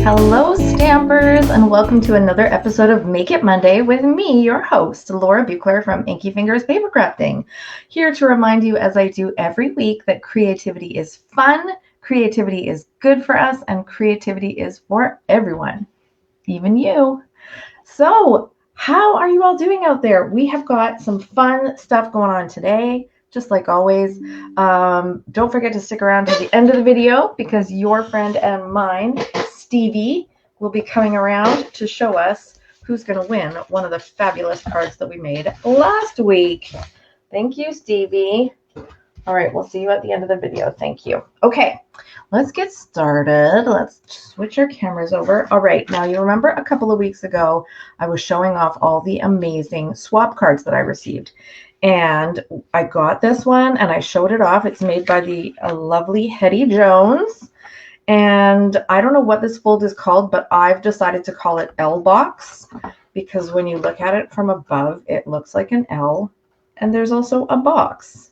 Hello Stampers, and welcome to another episode of Make It Monday with me, your host, Laura Buechler from Inkyfingers Papercrafting. Here to remind you, as I do every week, that creativity is fun, creativity is good for us, and creativity is for everyone, even you. So, how are you all doing out there? We have got some fun stuff going on today. Just like always, don't forget to stick around to the end of the video because your friend and mine, Stevie, will be coming around to show us who's going to win one of the fabulous cards that we made last week. Thank you, Stevie. All right, we'll see you at the end of the video. Thank you. Okay, let's get started. Let's switch our cameras over. All right, now you remember a couple of weeks ago, I was showing off all the amazing swap cards that I received. And I got this one and I showed it off. It's made by the lovely Hetty Jones. And I don't know what this fold is called, but I've decided to call it L box because when you look at it from above, it looks like an L. And there's also a box.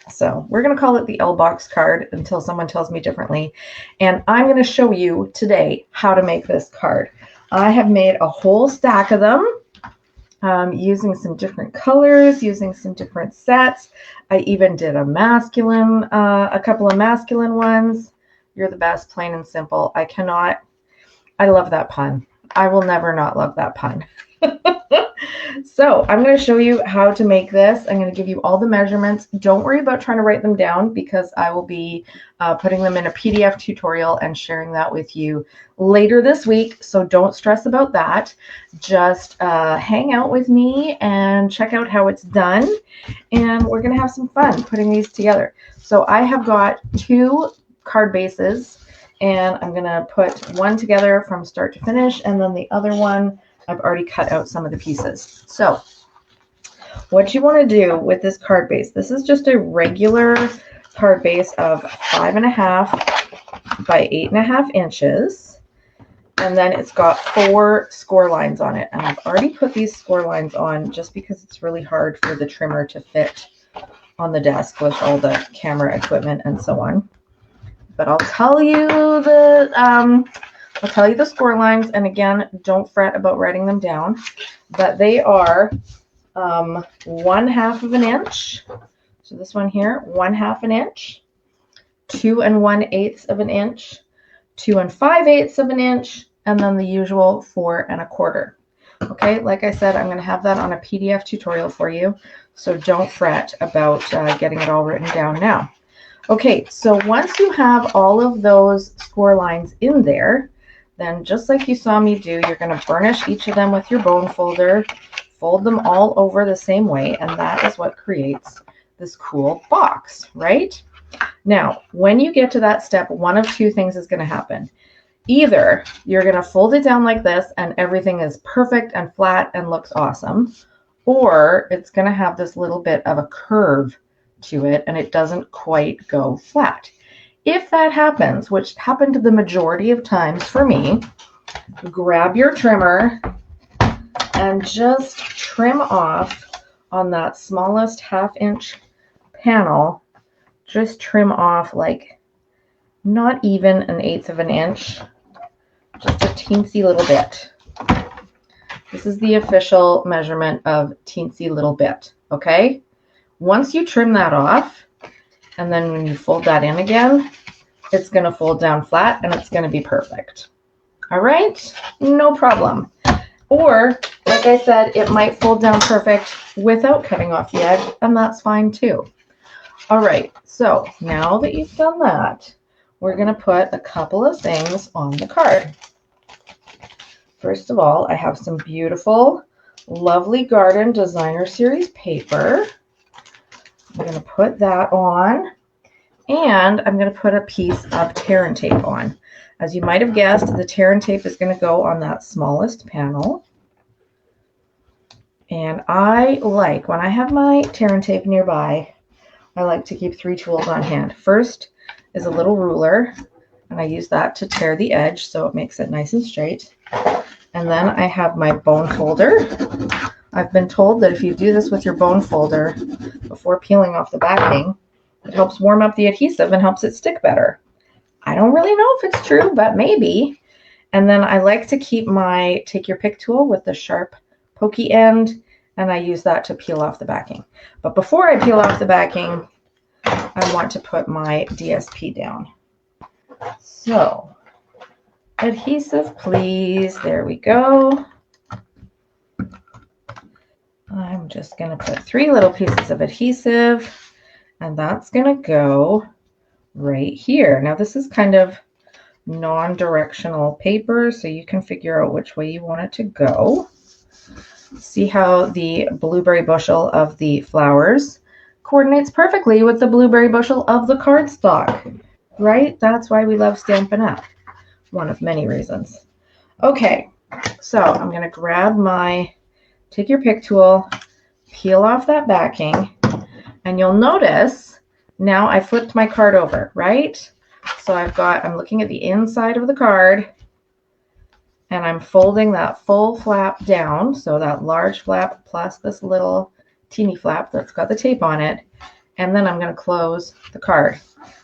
So we're going to call it the L box card until someone tells me differently. And I'm going to show you today how to make this card. I have made a whole stack of them. Using some different colors, using some different sets. I even did a couple of masculine ones. You're the best, plain and simple. I love that pun. I will never not love that pun. So I'm going to show you how to make this. I'm going to give you all the measurements. Don't worry about trying to write them down because I will be putting them in a PDF tutorial and sharing that with you later this week. So don't stress about that. Just hang out with me and check out how it's done. And we're going to have some fun putting these together. So I have got 2 card bases and I'm going to put one together from start to finish. And then the other one, I've already cut out some of the pieces. So what you want to do with this card base, this is just a regular card base of 5.5 by 8.5 inches. And then it's got 4 score lines on it. And I've already put these score lines on just because it's really hard for the trimmer to fit on the desk with all the camera equipment and so on. But I'll tell you the score lines, and again, don't fret about writing them down, but they are 1/2 of an inch. So this one here, 1/2 an inch, 2 1/8 of an inch, 2 5/8 of an inch, and then the usual 4 1/4. Okay, like I said, I'm going to have that on a PDF tutorial for you, so don't fret about getting it all written down now. Okay, so once you have all of those score lines in there, then just like you saw me do, you're going to burnish each of them with your bone folder, fold them all over the same way, and that is what creates this cool box, right? Now, when you get to that step, one of 2 things is going to happen. Either you're going to fold it down like this and everything is perfect and flat and looks awesome, or it's going to have this little bit of a curve to it and it doesn't quite go flat. If that happens, which happened the majority of times for me, grab your trimmer and just trim off on that smallest 1/2 inch panel. Just trim off like not even 1/8 of an inch, just a teensy little bit. This is the official measurement of teensy little bit, okay? Once you trim that off, and then when you fold that in again, it's going to fold down flat and it's going to be perfect. All right, no problem. Or, like I said, it might fold down perfect without cutting off the edge, and that's fine too. All right, so now that you've done that, we're going to put a couple of things on the card. First of all, I have some beautiful, lovely Garden Designer Series paper. I'm going to put that on, and I'm going to put a piece of tear and tape on. As you might have guessed, the tear and tape is going to go on that smallest panel. And I like, when I have my tear and tape nearby, I like to keep 3 tools on hand. First is a little ruler, and I use that to tear the edge so it makes it nice and straight. And then I have my bone folder. I've been told that if you do this with your bone folder before peeling off the backing, it helps warm up the adhesive and helps it stick better. I don't really know if it's true, but maybe. And then I like to keep my take your pick tool with the sharp pokey end, and I use that to peel off the backing. But before I peel off the backing, I want to put my DSP down. So, adhesive, please. There we go. I'm just going to put 3 little pieces of adhesive, and that's going to go right here. Now, this is kind of non-directional paper, so you can figure out which way you want it to go. See how the blueberry bushel of the flowers coordinates perfectly with the blueberry bushel of the cardstock, right? That's why we love Stampin' Up. One of many reasons. Okay, so I'm going to grab my take your pick tool, peel off that backing, and you'll notice now I flipped my card over, right? So I'm looking at the inside of the card, and I'm folding that full flap down, so that large flap plus this little teeny flap that's got the tape on it, and then I'm going to close the card.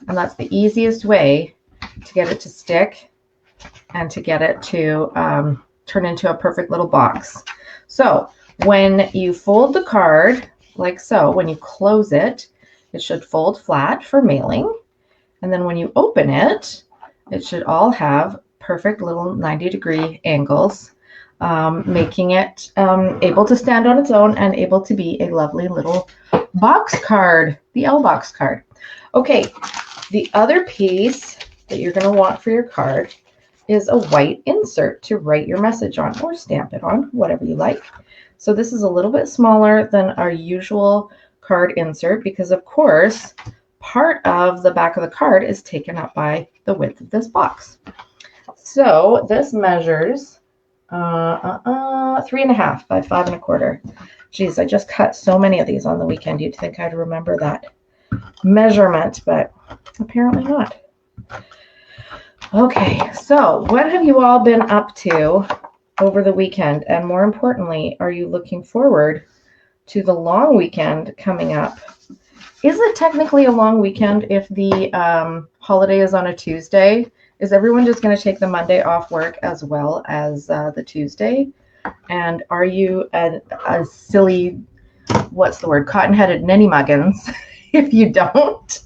And that's the easiest way to get it to stick and to get it to turn into a perfect little box. So when you fold the card, like so, when you close it, it should fold flat for mailing. And then when you open it, it should all have perfect little 90-degree angles, making it able to stand on its own and able to be a lovely little box card, the L box card. Okay, the other piece that you're going to want for your card is a white insert to write your message on or stamp it on, whatever you like. So this is a little bit smaller than our usual card insert because, of course, part of the back of the card is taken up by the width of this box. So this measures 3.5 by 5.25. Geez, I just cut so many of these on the weekend. You'd think I'd remember that measurement, but apparently not. Okay, so what have you all been up to over the weekend? And more importantly, are you looking forward to the long weekend coming up? Is it technically a long weekend if the holiday is on a Tuesday? Is everyone just going to take the Monday off work as well as the Tuesday? And are you a silly, what's the word, cotton-headed ninny muggins if you don't?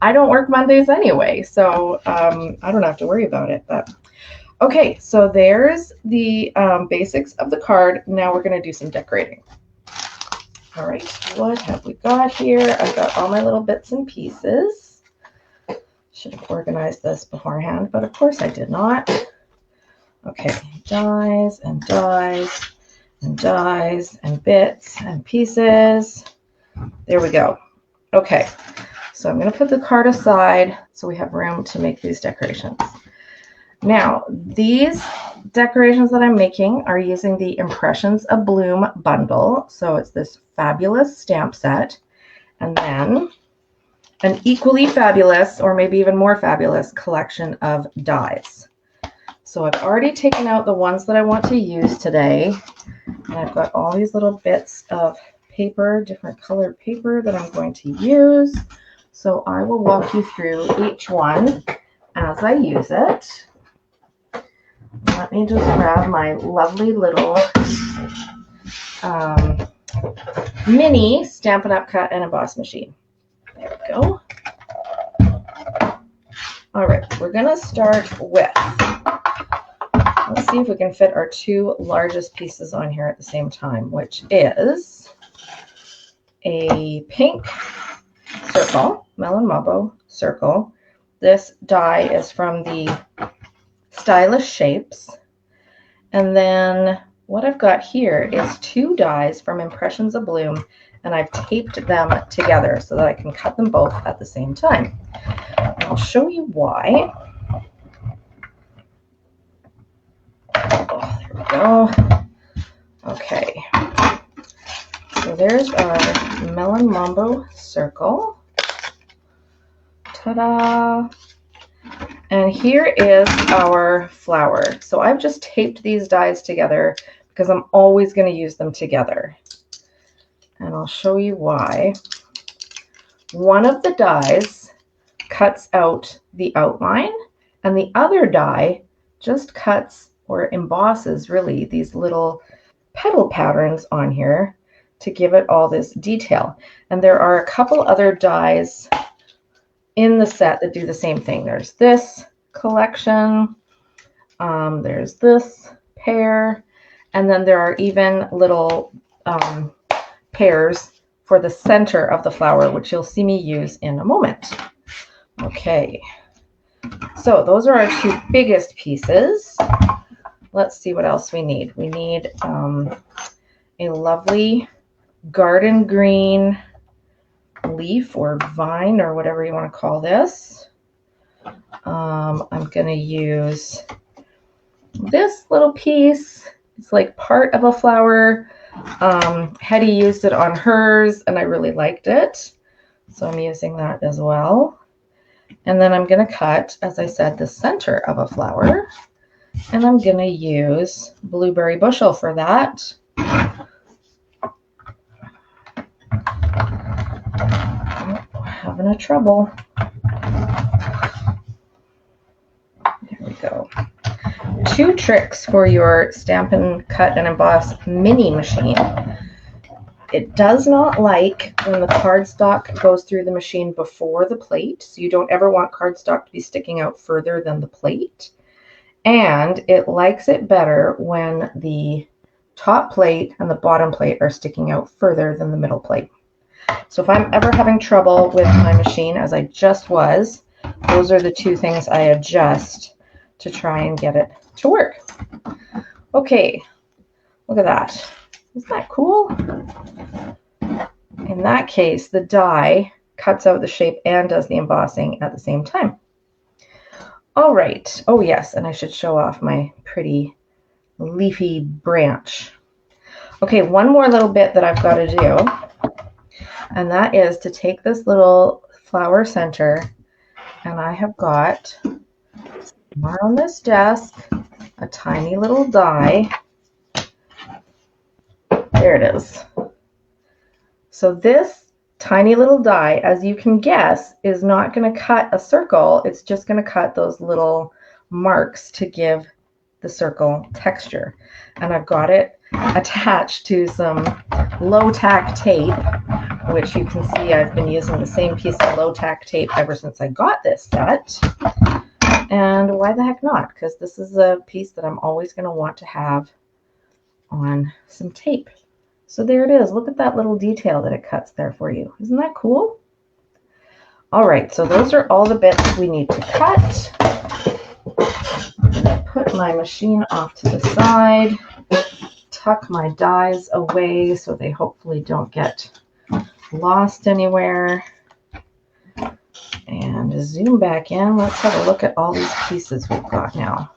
I don't work Mondays anyway, so I don't have to worry about it. But okay, so there's the basics of the card. Now we're going to do some decorating. All right, what have we got here? I've got all my little bits and pieces. Should have organized this beforehand, but of course I did not. Okay, dies and dies and dies and bits and pieces. There we go. Okay, so I'm going to put the card aside so we have room to make these decorations. Now, these decorations that I'm making are using the Impressions of Bloom bundle. So it's this fabulous stamp set, and then an equally fabulous, or maybe even more fabulous, collection of dies. So I've already taken out the ones that I want to use today, and I've got all these little bits of paper, different colored paper that I'm going to use. So I will walk you through each one as I use it. Let me just grab my lovely little mini Stampin' Up! Cut and Emboss machine. There we go. All right, we're going to start with, let's see if we can fit our 2 largest pieces on here at the same time, which is a pink circle, Melon Mambo circle. This die is from the Stylish Shapes. And then what I've got here is 2 dies from Impressions of Bloom, and I've taped them together so that I can cut them both at the same time. I'll show you why. Oh, there we go. Okay. So there's our Melon Mambo circle. Ta-da! And here is our flower. So I've just taped these dies together because I'm always going to use them together. And I'll show you why. One of the dies cuts out the outline, and the other die just cuts or embosses really these little petal patterns on here to give it all this detail. And there are a couple other dies in the set that do the same thing. There's this collection, there's this pair, and then there are even little pairs for the center of the flower, which you'll see me use in a moment. Okay, so those are our two biggest pieces. Let's see what else we need. We need a lovely garden green leaf or vine or whatever you want to call this. I'm going to use this little piece. It's like part of a flower. Hetty used it on hers and I really liked it, so I'm using that as well. And then I'm going to cut, as I said, the center of a flower, and I'm going to use blueberry bushel for that. Having a trouble. There we go. 2 tricks for your Stampin' Cut and Emboss mini machine. It does not like when the cardstock goes through the machine before the plate, so you don't ever want cardstock to be sticking out further than the plate. And it likes it better when the top plate and the bottom plate are sticking out further than the middle plate. So if I'm ever having trouble with my machine, as I just was, those are the 2 things I adjust to try and get it to work. Okay, look at that. Isn't that cool? In that case, the die cuts out the shape and does the embossing at the same time. All right. Oh, yes, and I should show off my pretty leafy branch. Okay, one more little bit that I've got to do, and that is to take this little flower center, and I have got somewhere on this desk a tiny little die. There it is. So this tiny little die, as you can guess, is not going to cut a circle. It's just going to cut those little marks to give the circle texture. And I've got it attached to some low-tack tape, which you can see I've been using the same piece of low-tack tape ever since I got this set. And why the heck not? Because this is a piece that I'm always going to want to have on some tape. So there it is. Look at that little detail that it cuts there for you. Isn't that cool? All right, so those are all the bits we need to cut. I'm going to put my machine off to the side, tuck my dies away so they hopefully don't get lost anywhere, and zoom back in. Let's have a look at all these pieces we've got now.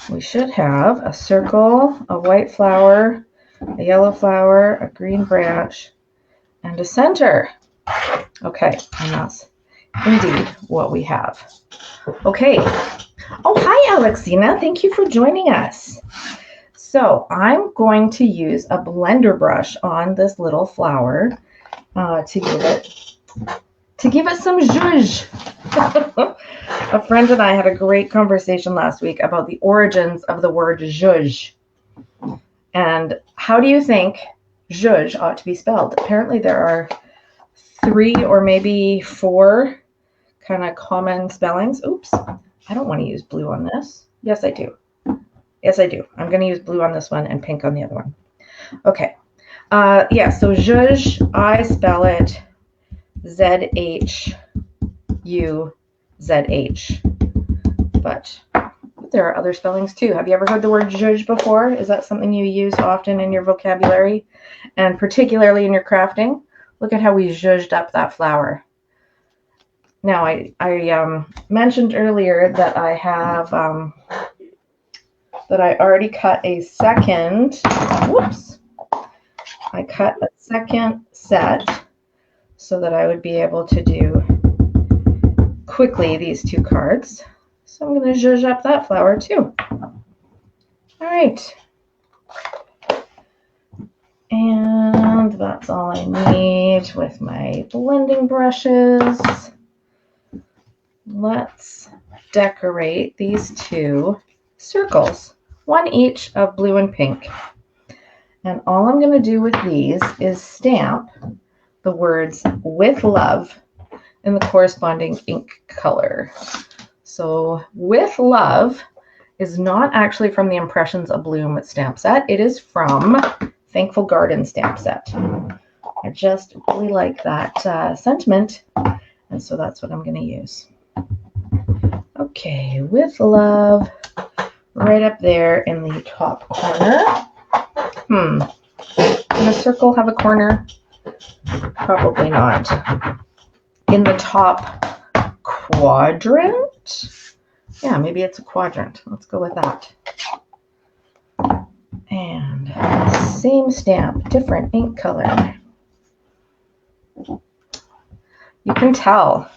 We should have a circle, a white flower, a yellow flower, a green branch, and a center. Okay, and that's indeed what we have. Okay. Oh, hi, Alexina. Thank you for joining us. So I'm going to use a blender brush on this little flower to give it some zhuzh. A friend and I had a great conversation last week about the origins of the word zhuzh. And how do you think zhuzh ought to be spelled? Apparently there are 3 or maybe 4 kind of common spellings. Oops, I don't want to use blue on this. Yes, I do. Yes, I do. I'm going to use blue on this one and pink on the other one. Okay. Yeah, so zhuzh, I spell it Z-H-U-Z-H. But there are other spellings too. Have you ever heard the word zhuzh before? Is that something you use often in your vocabulary and particularly in your crafting? Look at how we zhuzhed up that flower. Now, I mentioned earlier that I have that I already cut a second. Whoops! I cut a second set so that I would be able to do quickly these 2 cards. So I'm going to zhuzh up that flower too. All right. And that's all I need with my blending brushes. Let's decorate these two circles, one each of blue and pink. And all I'm going to do with these is stamp the words "with love" in the corresponding ink color. So "with love" is not actually from the Impressions of Bloom stamp set. It is from Thankful Garden stamp set. I just really like that sentiment, and so that's what I'm going to use. Okay, "with love" right up there in the top corner. Can a circle have a corner? Probably not. In the top quadrant? Yeah, maybe it's a quadrant. Let's go with that. And same stamp, different ink color. You can tell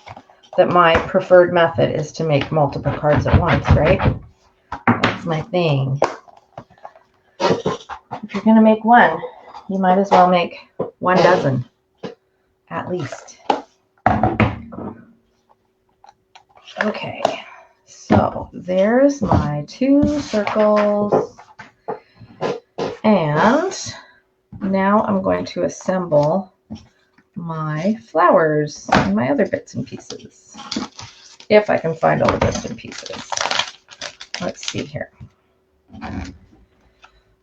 that my preferred method is to make multiple cards at once, right? That's my thing. If you're going to make one, you might as well make 1 dozen, at least. Okay, so there's my 2 circles. And now I'm going to assemble my flowers and my other bits and pieces, if I can find all the bits and pieces. Let's see here.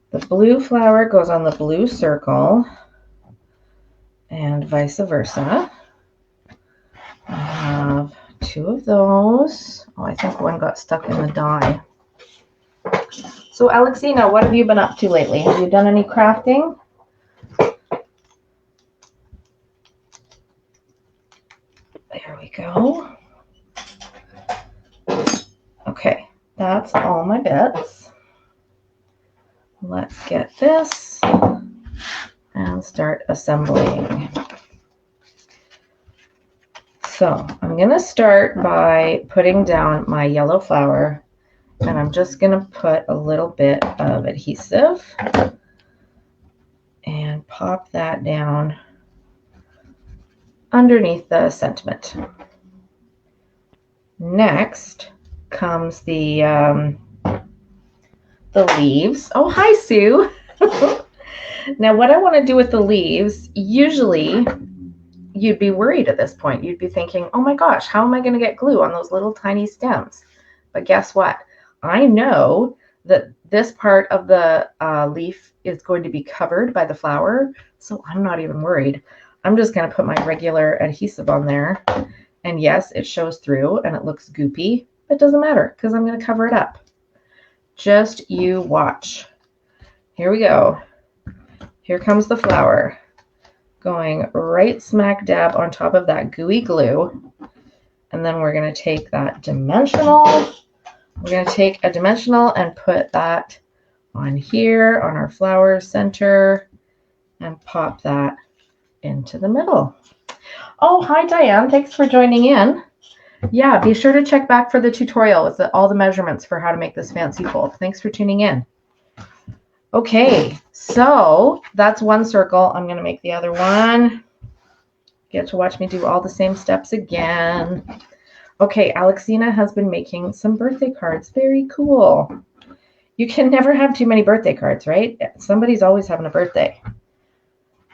The blue flower goes on the blue circle and vice versa. I have 2 of those. Oh, I think one got stuck in the die. So Alexina, what have you been up to lately? Have you done any crafting? There we go. Okay, that's all my bits. Let's get this and start assembling. So I'm going to start by putting down my yellow flower, and I'm just going to put a little bit of adhesive and pop that down underneath the sentiment. Next comes the leaves. Oh, hi, Sue. Now, what I want to do with the leaves, usually you'd be worried at this point. You'd be thinking, oh my gosh, how am I going to get glue on those little tiny stems? But guess what? I know that this part of the leaf is going to be covered by the flower, so I'm not even worried. I'm just going to put my regular adhesive on there. And yes, it shows through and it looks goopy. It doesn't matter because I'm going to cover it up. Just you watch. Here we go. Here comes the flower going right smack dab on top of that gooey glue. And then we're going to take that dimensional. We're going to take a dimensional and put that on here on our flower center and pop that into the middle. Oh, hi, Diane. Thanks for joining in. Yeah, be sure to check back for the tutorial with all the measurements for how to make this fancy fold. Thanks for tuning in. Okay, so that's one circle. I'm going to make the other one. Get to watch me do all the same steps again. Okay, Alexina has been making some birthday cards. Very cool. You can never have too many birthday cards, right? Somebody's always having a birthday.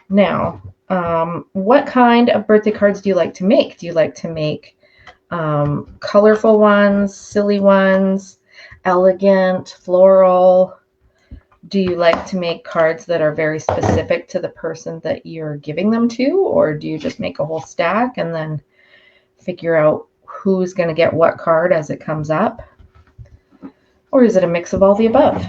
Now, what kind of birthday cards do you like to make? Do you like to make colorful ones, silly ones, elegant, floral? Do you like to make cards that are very specific to the person that you're giving them to? Or do you just make a whole stack and then figure out who's going to get what card as it comes up? Or is it a mix of all the above?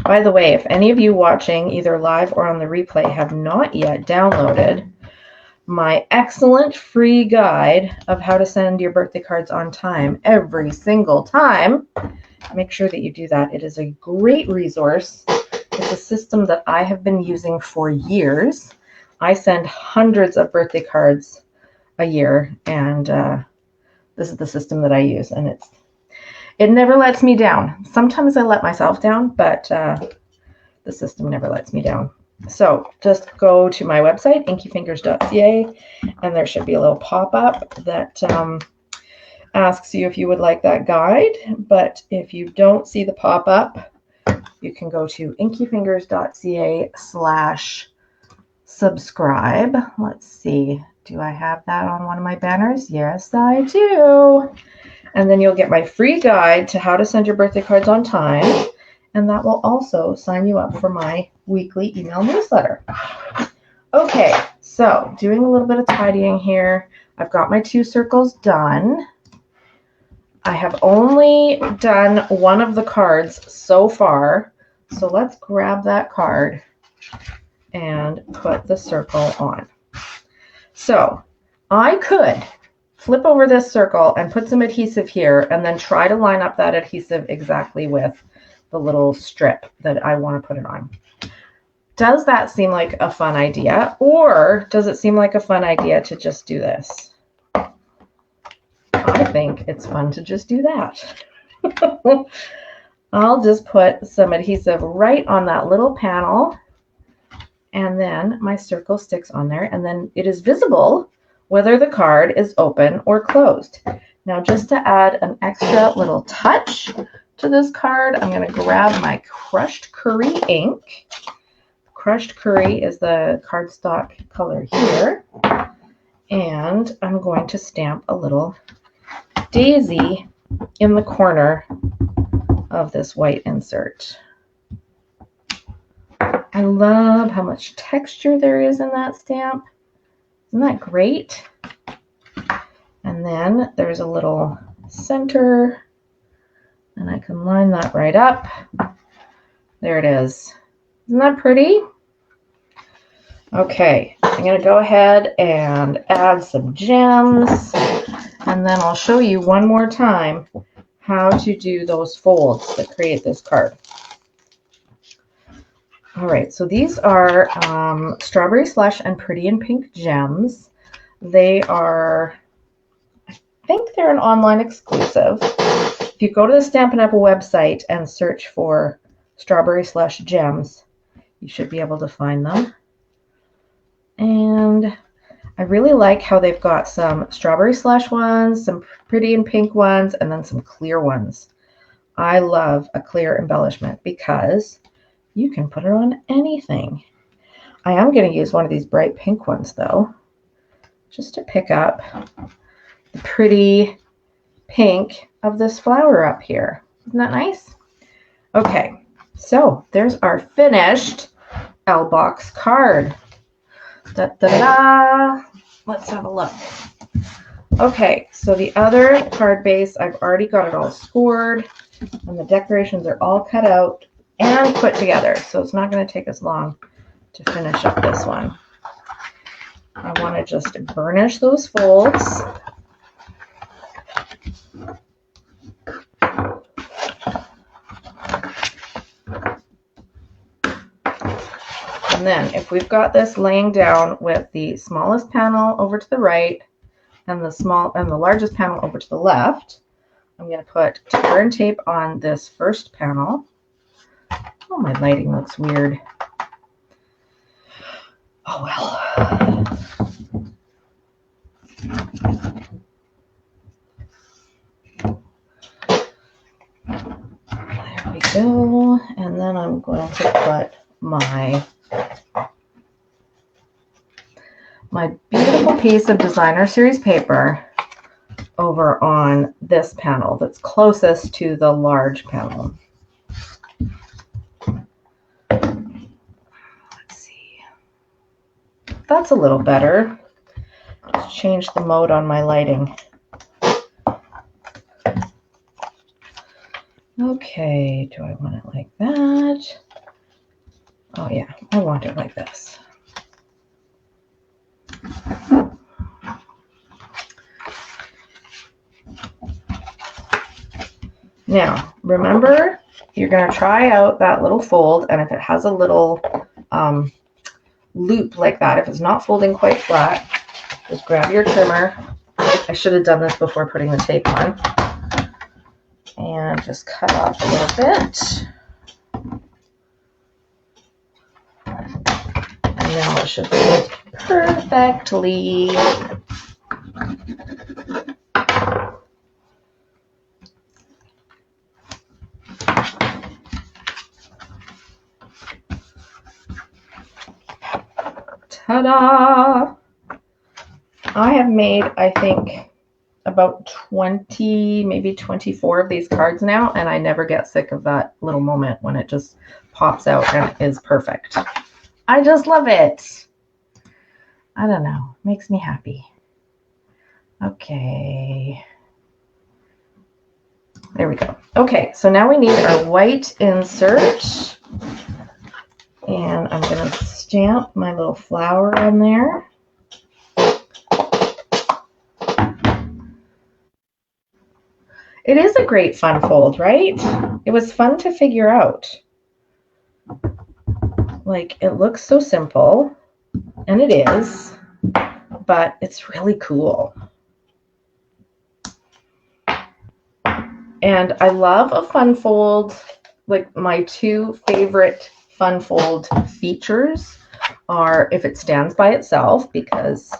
By the way, if any of you watching either live or on the replay have not yet downloaded my excellent free guide of how to send your birthday cards on time every single time, make sure that you do that. It is a great resource. It's a system that I have been using for years. I send hundreds of birthday cards a year, and this is the system that I use, and it never lets me down. Sometimes I let myself down, but The system never lets me down. So just go to my website, inkyfingers.ca, and there should be a little pop-up that asks you if you would like that guide. But if you don't see the pop-up, you can go to inkyfingers.ca/subscribe. Let's see. Do I have that on one of my banners? Yes, I do. And then you'll get my free guide to how to send your birthday cards on time. And that will also sign you up for my weekly email newsletter. Okay, so doing a little bit of tidying here. I've got my 2 circles done. I have only done one of the cards so far. So let's grab that card and put the circle on. So I could flip over this circle and put some adhesive here and then try to line up that adhesive exactly with the little strip that I want to put it on. Does that seem like a fun idea, or does it seem like a fun idea to just do this? I think it's fun to just do that. I'll just put some adhesive right on that little panel, and then my circle sticks on there, and then it is visible whether the card is open or closed. Now, just to add an extra little touch to this card, I'm going to grab my crushed curry ink. Crushed curry is the cardstock color here. And I'm going to stamp a little daisy in the corner of this white insert. I love how much texture there is in that stamp. Isn't that great? And then there's a little center, and I can line that right up. There it is. Isn't that pretty? Okay, I'm going to go ahead and add some gems, and then I'll show you one more time how to do those folds that create this card. All right, so these are Strawberry Slush and Pretty in Pink gems. They are, I think they're an online exclusive. If you go to the Stampin' Up website and search for Strawberry Slush gems, you should be able to find them. And I really like how they've got some Strawberry Slush ones, some Pretty in Pink ones, and then some clear ones. I love a clear embellishment because you can put it on anything. I am going to use one of these bright pink ones, though, just to pick up the pretty pink of this flower up here. Isn't that nice? Okay, so there's our finished L-box card. Da-da-da! Let's have a look. Okay, so the other card base, I've already got it all scored, and the decorations are all cut out and put together, so it's not going to take us long to finish up this one. I want to just burnish those folds. And then if we've got this laying down with the smallest panel over to the right and the largest panel over to the left, I'm going to put turn tape on this first panel. Oh, my lighting looks weird. Oh, well. There we go. And then I'm going to put my beautiful piece of designer series paper over on this panel that's closest to the large panel. That's a little better. Just change the mode on my lighting. Okay, do I want it like that? Oh yeah, I want it like this. Now, remember, you're going to try out that little fold, and if it has a little loop like that, if it's not folding quite flat, just grab your trimmer. I should have done this before putting the tape on. And just cut off a little bit. should fit perfectly. Ta-da! I have made, I think, about 20, maybe 24 of these cards now, and I never get sick of that little moment when it just pops out and is perfect. I just love it. I don't know. Makes me happy. Okay. There we go. Okay, so now we need our white insert. And I'm going to stamp my little flower on there. It is a great fun fold, right? It was fun to figure out. Like, it looks so simple, and it is, but it's really cool. And I love a fun fold. Like, my two favorite fun fold features are if it stands by itself, because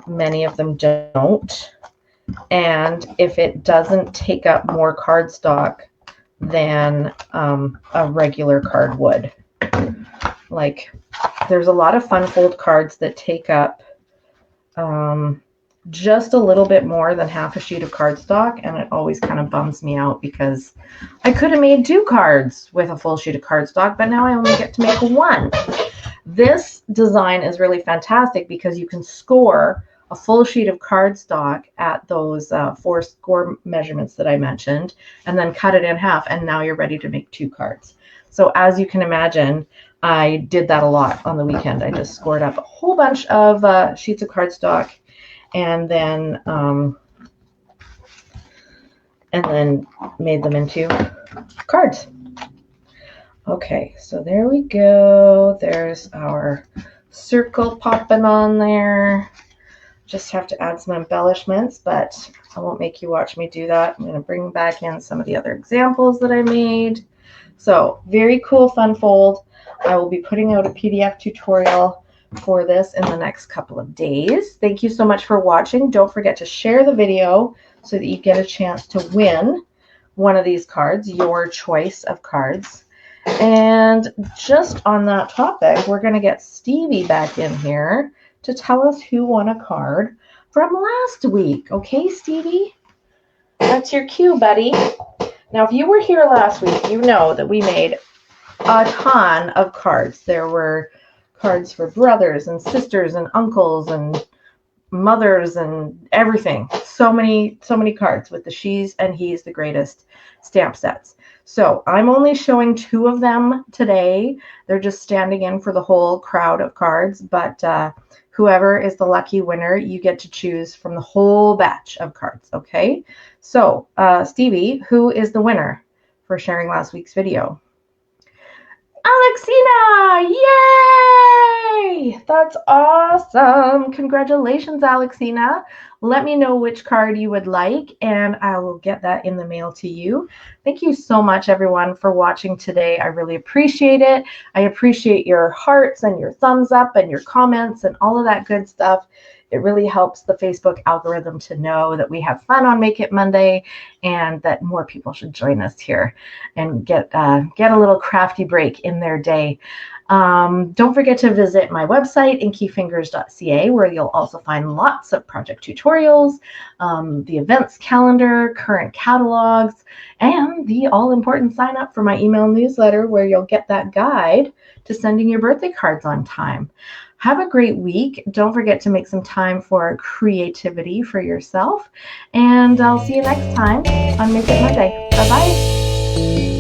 many of them don't, and if it doesn't take up more cardstock than a regular card would. Like, there's a lot of fun fold cards that take up just a little bit more than half a sheet of cardstock, and it always kind of bums me out because I could have made 2 cards with a full sheet of cardstock, but now I only get to make 1. This design is really fantastic because you can score a full sheet of cardstock at those 4 score measurements that I mentioned, and then cut it in half, and now you're ready to make 2 cards. So as you can imagine, I did that a lot on the weekend. I just scored up a whole bunch of sheets of cardstock, and then made them into cards. Okay, so there we go. There's our circle popping on there. Just have to add some embellishments, but I won't make you watch me do that. I'm going to bring back in some of the other examples that I made. So very cool fun fold. I will be putting out a PDF tutorial for this in the next couple of days. Thank you so much for watching. Don't forget to share the video so that you get a chance to win one of these cards, your choice of cards. And just on that topic, we're going to get Stevie back in here to tell us who won a card from last week. Okay, Stevie? That's your cue, buddy. Now, if you were here last week, you know that we made a ton of cards. There were cards for brothers and sisters and uncles and mothers and everything. So many cards with the She's and He's the Greatest stamp sets. So I'm only showing 2 of them today. They're just standing in for the whole crowd of cards, but whoever is the lucky winner, you get to choose from the whole batch of cards, okay? So, Stevie, who is the winner for sharing last week's video? Alexina! Yay! That's awesome. Congratulations, Alexina. Let me know which card you would like, and I will get that in the mail to you. Thank you so much, everyone, for watching today. I really appreciate it. I appreciate your hearts and your thumbs up and your comments and all of that good stuff. It really helps the Facebook algorithm to know that we have fun on Make It Monday and that more people should join us here and get a little crafty break in their day. Don't forget to visit my website, inkyfingers.ca, where you'll also find lots of project tutorials, the events calendar, current catalogs, and the all-important sign up for my email newsletter, where you'll get that guide to sending your birthday cards on time. Have a great week. Don't forget to make some time for creativity for yourself. And I'll see you next time on Make It Monday. Bye-bye.